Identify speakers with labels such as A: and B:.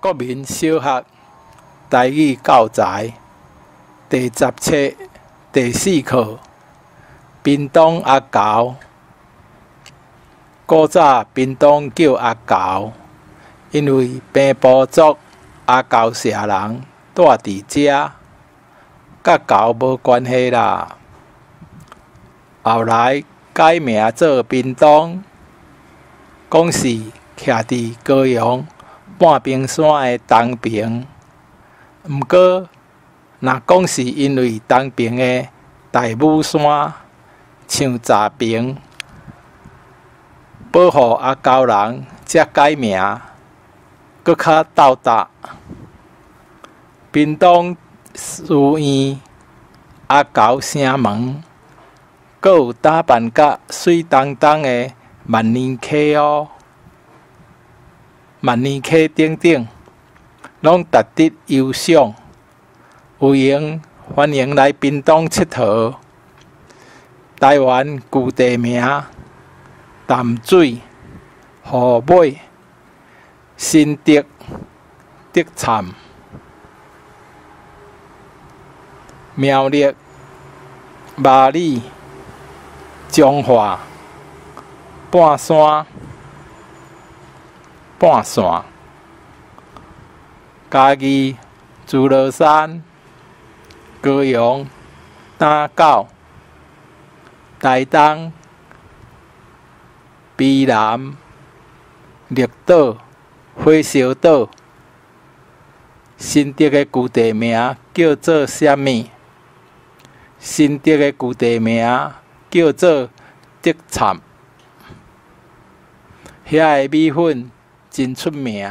A: 国民小学台语教材第10册第4课：屏东阿猴。古早屏东叫阿猴，因为平埔族阿猴社人住伫遮，甲猴无关系啦。后来改名做屏东，讲是徛伫高雄半屏山的东屏。毋过，若讲是因为东屏的大武山像查平，保护阿猴人，才改名，搁较斗搭。屏东寺院、阿猴城门，搁有打扮甲水当当的万年溪哦，万年溪顶顶，拢值得游赏。有闲欢迎来屏东佚佗。台湾旧地名：淡水、湖尾、新竹、竹杉、苗栗、麻里、彰化、半山、半线、嘉义、自罗山、高雄、打狗、台东、卑南、绿岛、火烧岛。新竹的旧地名叫做啥物？新竹的旧地名叫做竹杉。遐的米粉真出名。